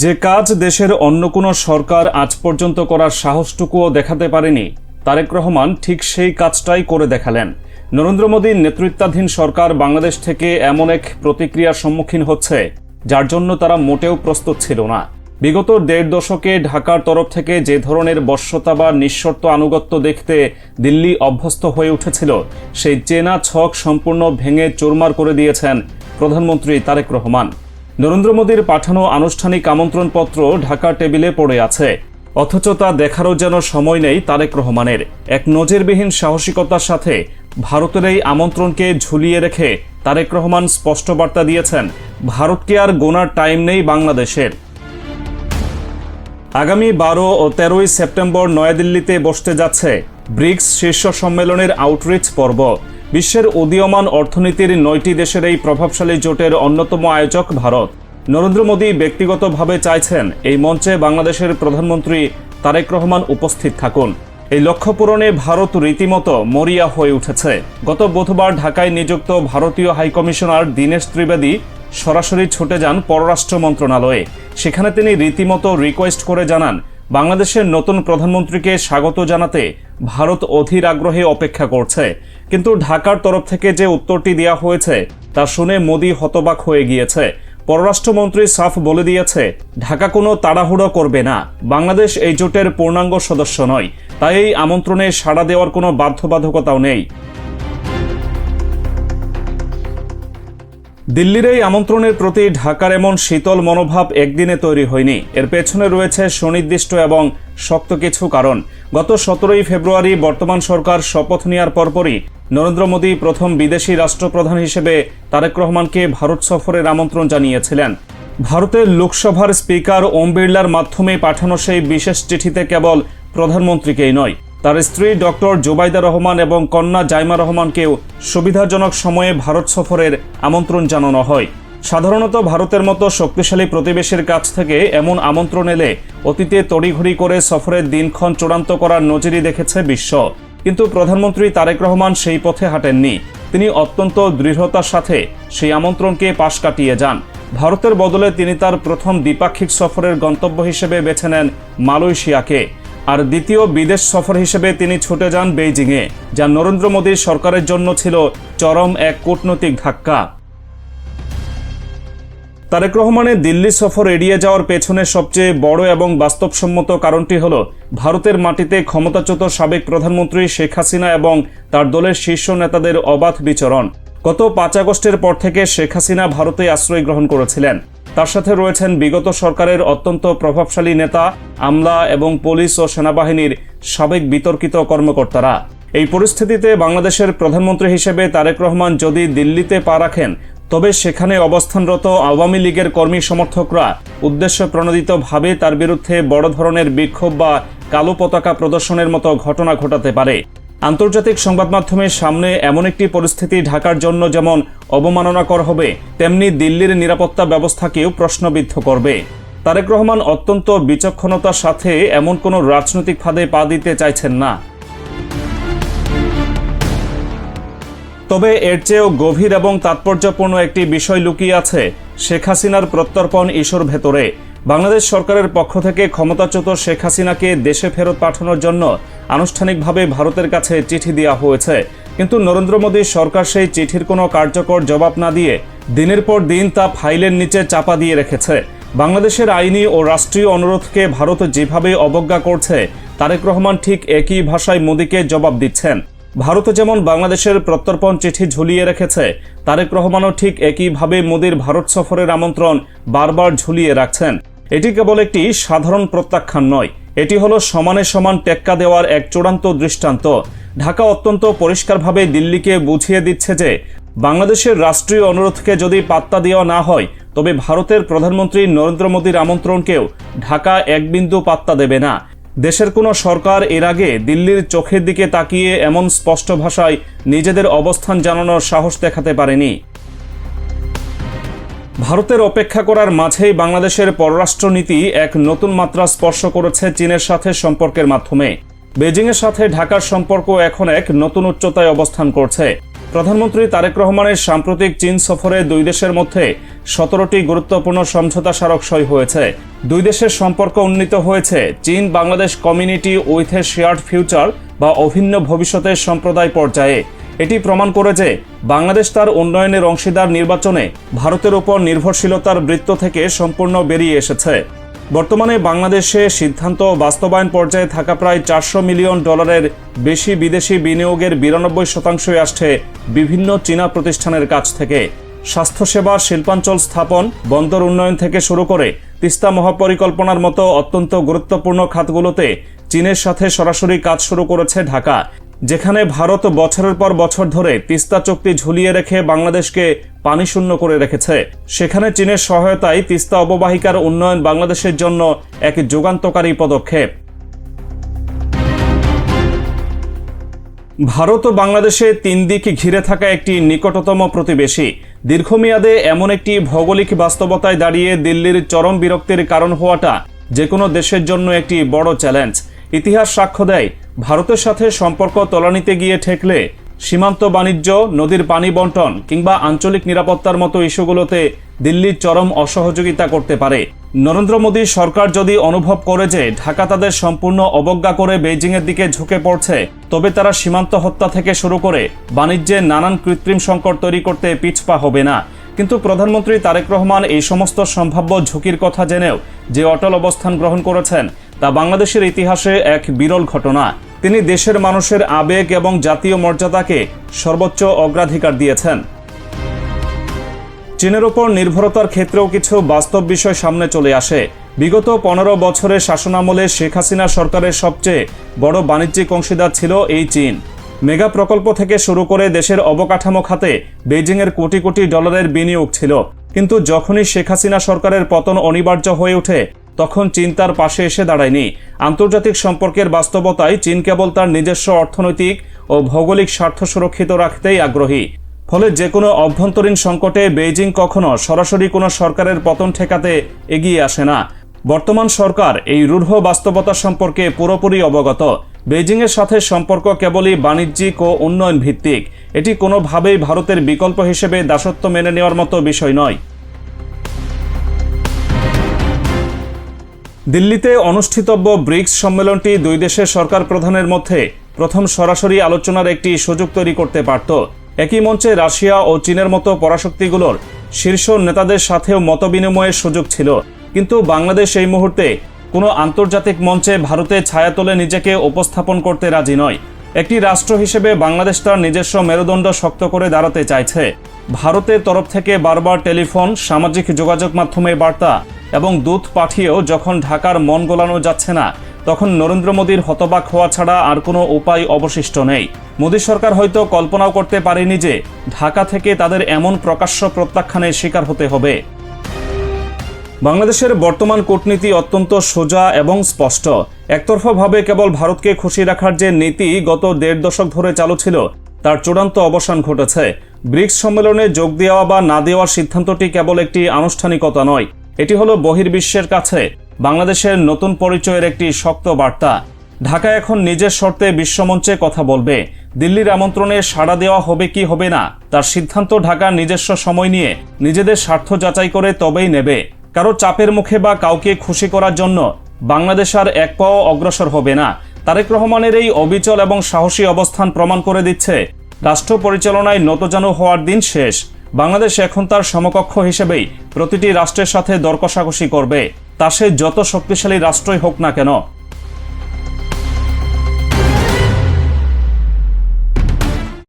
যে কাজ দেশের অন্য কোনো সরকার আজ পর্যন্ত করার সাহসটুকুও দেখাতে পারেনি, তারেক রহমান ঠিক সেই কাজটাই করে দেখালেন। নরেন্দ্র মোদীর নেতৃত্বাধীন সরকার বাংলাদেশ থেকে এমন এক প্রতিক্রিয়ার সম্মুখীন হচ্ছে যার জন্য তারা মোটেও প্রস্তুত ছিল না। বিগত ১.৫ দশকে ঢাকার তরফ থেকে যে ধরনের বশ্যতা বা নিঃশর্ত আনুগত্য দেখতে দিল্লি অভ্যস্ত হয়ে উঠেছিল, সেই চেনা ছক সম্পূর্ণ ভেঙে চুরমার করে দিয়েছেন প্রধানমন্ত্রী তারেক রহমান। নরেন্দ্র মোদীর পাঠানো আনুষ্ঠানিক আমন্ত্রণপত্র ঢাকার টেবিলে পড়ে আছে, অথচ তা দেখারও যেন সময় নেই তারেক রহমানের। এক নজিরবিহীন সাহসিকতার সাথে ভারতের এই আমন্ত্রণকে ঝুলিয়ে রেখে তারেক রহমান স্পষ্ট বার্তা দিয়েছেন, ভারতকে আর গোনার টাইম নেই বাংলাদেশের। আগামী ১২ ও ১৩ই সেপ্টেম্বর নয়াদিল্লিতে বসতে যাচ্ছে ব্রিক্স শীর্ষ সম্মেলনের আউটরিচ পর্ব। বিশ্বের উদীয়মান অর্থনীতির ৯টি দেশের এই প্রভাবশালী জোটের অন্যতম আয়োজক ভারত। নরেন্দ্র মোদী ব্যক্তিগতভাবে চাইছেন এই মঞ্চে বাংলাদেশের প্রধানমন্ত্রী তারেক রহমান উপস্থিত থাকুন। এই লক্ষ্য পূরণে ভারত রীতিমতো মরিয়া হয়ে উঠেছে। গত বুধবার ঢাকায় নিযুক্ত ভারতীয় হাইকমিশনার দীনেশ ত্রিবেদী সরাসরি ছুটে যান পররাষ্ট্র মন্ত্রণালয়ে। সেখানে তিনি রীতিমতো রিকোয়েস্ট করে জানান, বাংলাদেশের নতুন প্রধানমন্ত্রীকে স্বাগত জানাতে ভারত অধীর আগ্রহে অপেক্ষা করছে। কিন্তু ঢাকার তরফ থেকে যে উত্তরটি দেওয়া হয়েছে তা শুনে মোদী হতবাক হয়ে গিয়েছে। পররাষ্ট্রমন্ত্রী সাফ বলে দিয়েছে, ঢাকা কোনো তাড়াহুড়ো করবে না, বাংলাদেশ এই জোটের পূর্ণাঙ্গ সদস্য নয়, তাই এই আমন্ত্রণে সাড়া দেওয়ার কোনো বাধ্যবাধকতাও নেই। দিল্লির এই আমন্ত্রণের প্রতি ঢাকার এমন শীতল মনোভাব একদিনে তৈরি হয়নি। এর পেছনে রয়েছে সুনির্দিষ্ট এবং শক্ত কিছু কারণ। গত ১৭ই ফেব্রুয়ারি বর্তমান সরকার শপথ নেওয়ার পরপরই নরেন্দ্র মোদী প্রথম বিদেশি রাষ্ট্রপ্রধান হিসেবে তারেক রহমানকে ভারত সফরের আমন্ত্রণ জানিয়েছিলেন। ভারতের লোকসভার স্পিকার ওম বিড়লার মাধ্যমে পাঠানো সেই বিশেষ চিঠিতে কেবল প্রধানমন্ত্রীকেই নয়, তার স্ত্রী ডক্টর জুবাইদা রহমান এবং কন্যা জাইমা রহমানকেও সুবিধাজনক সময়ে ভারত সফরের আমন্ত্রণ জানানো হয়। সাধারণত ভারতের মতো শক্তিশালী প্রতিবেশীর কাছ থেকে এমন আমন্ত্রণ এলে অতীতে তড়িঘড়ি করে সফরের দিনক্ষণ চূড়ান্ত করার নজিরই দেখেছে বিশ্ব। কিন্তু প্রধানমন্ত্রী তারেক রহমান সেই পথে হাঁটেননি। তিনি অত্যন্ত দৃঢ়তার সাথে সেই আমন্ত্রণকে পাশ কাটিয়ে যান। ভারতের বদলে তিনি তার প্রথম দ্বিপাক্ষিক সফরের গন্তব্য হিসেবে বেছে নেন মালয়েশিয়াকে, আর দ্বিতীয় বিদেশ সফর হিসেবে তিনি ছুটে যান বেইজিংয়ে, যা নরেন্দ্র মোদীর সরকারের জন্য ছিল চরম এক কূটনৈতিক ধাক্কা। তারেক রহমানের দিল্লি সফর এড়িয়ে যাওয়ার পেছনে সবচেয়ে বড় এবং বাস্তবসম্মত কারণটি হল ভারতের মাটিতে ক্ষমতাচ্যুত সাবেক প্রধানমন্ত্রী শেখ হাসিনা এবং তার দলের শীর্ষ নেতাদের অবাধ বিচরণ। গত ৫ আগস্টের পর থেকে শেখ হাসিনা ভারতে আশ্রয় গ্রহণ করেছিলেন। তার সাথে রয়েছেন বিগত সরকারের অত্যন্ত প্রভাবশালী নেতা, আমলা এবং পুলিশ ও সেনাবাহিনীর সাবেক বিতর্কিত কর্মকর্তারা। এই পরিস্থিতিতে বাংলাদেশের প্রধানমন্ত্রী হিসেবে তারেক রহমান যদি দিল্লিতে পা রাখেন, তবে সেখানে অবস্থানরত আওয়ামী লীগের কর্মী সমর্থকরা উদ্দেশ্য প্রণোদিতভাবে তার বিরুদ্ধে বড় ধরনের বিক্ষোভ বা কালো পতাকা প্রদর্শনের মতো ঘটনা ঘটাতে পারে। আন্তর্জাতিক সংবাদ মাধ্যমের সামনে এমন একটি পরিস্থিতি ঢাকার জন্য যেমন অবমাননাকর হবে, তেমনি দিল্লির নিরাপত্তা ব্যবস্থাকেও প্রশ্নবিদ্ধ করবে। তারেক রহমান অত্যন্ত বিচক্ষণতার সাথে এমন কোনো রাজনৈতিক ফাঁদে পা দিতে চাইছেন না। তবে এর চেয়েও গভীর এবং তাৎপর্যপূর্ণ একটি বিষয় লুকিয়ে আছে শেখ হাসিনার প্রত্যর্পণ ইস্যুর ভেতরে। বাংলাদেশ সরকারের পক্ষ থেকে ক্ষমতাচ্যুত শেখ হাসিনাকে দেশে ফেরত পাঠানোর জন্য আনুষ্ঠানিকভাবে ভারতের কাছে চিঠি দেওয়া হয়েছে, কিন্তু নরেন্দ্র মোদী সরকার সেই চিঠির কোনো কার্যকর জবাব না দিয়ে দিনের পর দিন তা ফাইলের নিচে চাপা দিয়ে রেখেছে। বাংলাদেশের আইনি ও রাষ্ট্রীয় অনুরোধকে ভারত যেভাবে অবজ্ঞা করছে, তারেক রহমান ঠিক একই ভাষায় মোদীকে জবাব দিচ্ছেন। ভারত যেমন বাংলাদেশের প্রত্যর্পণ চিঠি ঝুলিয়ে রেখেছে, তারেক রহমানও ঠিক একইভাবে মোদীর ভারত সফরের আমন্ত্রণ বারবার ঝুলিয়ে রাখছেন। এটি কেবল একটি সাধারণ প্রত্যাখ্যান নয়, এটি হলো সমানে সমান টেক্কা দেওয়ার এক চূড়ান্ত দৃষ্টান্ত। ঢাকা অত্যন্ত পরিষ্কারভাবে দিল্লিকে বুঝিয়ে দিচ্ছে যে বাংলাদেশের রাষ্ট্রীয় অনুরোধকে যদি পাত্তা দেওয়া না হয়, তবে ভারতের প্রধানমন্ত্রী নরেন্দ্র মোদীর আমন্ত্রণকেও ঢাকা এক বিন্দু পাত্তা দেবে না। দেশের কোনো সরকার এর আগে দিল্লির চোখের দিকে তাকিয়ে এমন স্পষ্ট ভাষায় নিজেদের অবস্থান জানানোর সাহস দেখাতে পারেনি। ভারতের অপেক্ষা করার মাঝেই বাংলাদেশের পররাষ্ট্রনীতি এক নতুন মাত্রা স্পর্শ করেছে চীনের সাথে সম্পর্কের মাধ্যমে। বেজিংয়ের সাথে ঢাকার সম্পর্ক এখন এক নতুন উচ্চতায় অবস্থান করছে। প্রধানমন্ত্রী তারেক রহমানের সাম্প্রতিক চীন সফরে দুই দেশের মধ্যে 17টি গুরুত্বপূর্ণ সমঝোতা স্মারক সই হয়েছে। দুই দেশের সম্পর্ক উন্নীত হয়েছে চীন Bangladesh community with a shared future বা অভিন্ন ভবিষ্যতের সম্প্রদায় পর্যায়ে। এটি প্রমাণ করে যে বাংলাদেশ তার উন্নয়নের অংশীদার নির্বাচনে ভারতের উপর নির্ভরশীলতার বৃত্ত থেকে সম্পূর্ণ বেরিয়ে এসেছে। বর্তমানে বাংলাদেশে সিদ্ধান্ত বাস্তবায়ন পর্যায়ে থাকা প্রায় $400 মিলিয়ন বেশি বিদেশি বিনিয়োগের 92% আসছে বিভিন্ন চীনা প্রতিষ্ঠানের কাছ থেকে। স্বাস্থ্যসেবা, শিল্পাঞ্চল স্থাপন, বন্দর উন্নয়ন থেকে শুরু করে তিস্তা মহাপরিকল্পনার মতো অত্যন্ত গুরুত্বপূর্ণ খাতগুলোতে চীনের সাথে সরাসরি কাজ শুরু করেছে ঢাকা। যেখানে ভারত বছরের পর বছর ধরে তিস্তা চুক্তি ঝুলিয়ে রেখে বাংলাদেশকে পানিশূন্য করে রেখেছে, সেখানে চীনের সহায়তায় তিস্তা অববাহিকার উন্নয়ন বাংলাদেশের জন্য এক যুগান্তকারী পদক্ষেপ। ভারত ও বাংলাদেশে 3 দিক ঘিরে থাকা একটি নিকটতম প্রতিবেশী। দীর্ঘমেয়াদে এমন একটি ভৌগোলিক বাস্তবতায় দাঁড়িয়ে দিল্লির চরম বিরক্তির কারণ হওয়াটা যে কোনো দেশের জন্য একটি বড় চ্যালেঞ্জ। ইতিহাস সাক্ষ্য দেয়, ভারতের সাথে সম্পর্ক তলানিতে গিয়ে ঠেকলে সীমান্ত বাণিজ্য, নদীর পানি বন্টন কিংবা আঞ্চলিক নিরাপত্তার মতো ইস্যুগুলোতে দিল্লি চরম অসহযোগিতা করতে পারে। নরেন্দ্র মোদী সরকার যদি অনুভব করে যে ঢাকা তাদের সম্পূর্ণ অবজ্ঞা করে বেইজিংয়ের দিকে ঝুঁকে পড়ছে, তবে তারা সীমান্ত হত্যা থেকে শুরু করে বাণিজ্যে নানান কৃত্রিম সংকট তৈরি করতে পিছপা হবে না। কিন্তু প্রধানমন্ত্রী তারেক রহমান এই সমস্ত সম্ভাব্য ঝুঁকির কথা জেনেও যে অটল অবস্থান গ্রহণ করেছেন, তা বাংলাদেশের ইতিহাসে এক বিরল ঘটনা। তিনি দেশের মানুষের আবেগ এবং জাতীয় মর্যাদাকে সর্বোচ্চ অগ্রাধিকার দিয়েছেন। চীনের ওপর নির্ভরতার ক্ষেত্রেও কিছু বাস্তব বিষয় সামনে চলে আসে। বিগত 15 বছরের শাসনামলে শেখ হাসিনা সরকারের সবচেয়ে বড় বাণিজ্যিক অংশীদার ছিল এই চীন। মেগা প্রকল্প থেকে শুরু করে দেশের অবকাঠামো খাতে বেইজিংয়ের কোটি কোটি ডলারের বিনিয়োগ ছিল। কিন্তু যখনই শেখ হাসিনা সরকারের পতন অনিবার্য হয়ে ওঠে, তখন চীন তার পাশে এসে দাঁড়ায়নি। আন্তর্জাতিক সম্পর্কের বাস্তবতায় চীন কেবল তার নিজস্ব অর্থনৈতিক ও ভৌগোলিক স্বার্থ সুরক্ষিত রাখতেই আগ্রহী। ফলে যে কোনো অভ্যন্তরীণ সংকটে বেইজিং কখনো সরাসরি কোনো সরকারের পতন ঠেকাতে এগিয়ে আসে না। বর্তমান সরকার এই রূঢ় বাস্তবতা সম্পর্কে পুরোপুরি অবগত। বেইজিংয়ের সাথে সম্পর্ক কেবলই বাণিজ্যিক ও উন্নয়ন ভিত্তিক। এটি কোনোভাবেই ভারতের বিকল্প হিসেবে দাসত্ব মেনে নেওয়ার মতো বিষয় নয়। দিল্লিতে অনুষ্ঠিতব্য ব্রিক্স সম্মেলনটি দুই দেশের সরকার প্রধানের মধ্যে প্রথম সরাসরি আলোচনার একটি সুযোগ তৈরি করতে পারত। একই মঞ্চে রাশিয়া ও চীনের মতো পরাশক্তিগুলোর শীর্ষ নেতাদের সাথেও মতবিনিময়ের সুযোগ ছিল। কিন্তু বাংলাদেশ এই মুহূর্তে কোনো আন্তর্জাতিক মঞ্চে ভারতের ছায়াতলে নিজেকে উপস্থাপন করতে রাজি নয়। একটি রাষ্ট্র হিসেবে বাংলাদেশ তার নিজস্ব মেরুদণ্ড শক্ত করে দাঁড়াতে চাইছে। ভারতের তরফ থেকে বারবার টেলিফোন, সামাজিক যোগাযোগ মাধ্যমে বার্তা এবং দূত পাঠিয়েও যখন ঢাকার মন গোলানো যাচ্ছে না, তখন নরেন্দ্র মোদীর হতবাক হওয়া ছাড়া আর কোনো উপায় অবশিষ্ট নেই। মোদী সরকার হয়তো কল্পনাও করতে পারেনি যে ঢাকা থেকে তাদের এমন প্রকাশ্য প্রত্যাখ্যানের শিকার হতে হবে। বাংলাদেশের বর্তমান কূটনীতি অত্যন্ত সোজা এবং স্পষ্ট। একতরফাভাবে কেবল ভারতকে খুশি রাখার যে নীতি গত 1.5 দশক ধরে চালু ছিল, তার চূড়ান্ত অবসান ঘটেছে। ব্রিক্স সম্মেলনে যোগ দেওয়া বা না দেওয়ার সিদ্ধান্তটি কেবল একটি আনুষ্ঠানিকতা নয়, এটি হলো বহির্বিশ্বের কাছে বাংলাদেশের নতুন পরিচয়ের একটি শক্ত বার্তা। ঢাকা এখন নিজের শর্তে বিশ্বমঞ্চে কথা বলবে। দিল্লির আমন্ত্রণে সাড়া দেওয়া হবে কি হবে না, তার সিদ্ধান্ত ঢাকার নিজস্ব সময় নিয়ে নিজেদের স্বার্থ যাচাই করে তবেই নেবে। কারো চাপের মুখে বা কাউকে খুশি করার জন্য বাংলাদেশ আর এক পাও অগ্রসর হবে না। তারেক রহমানের এই অবিচল এবং সাহসী অবস্থান প্রমাণ করে দিচ্ছে রাষ্ট্র পরিচালনায় নতজানু হওয়ার দিন শেষ। বাংলাদেশ এখন তার সমকক্ষ হিসেবেই প্রতিটি রাষ্ট্রের সাথে দর কষাকষি করবে, তা সে যত শক্তিশালী রাষ্ট্রই হোক না কেন।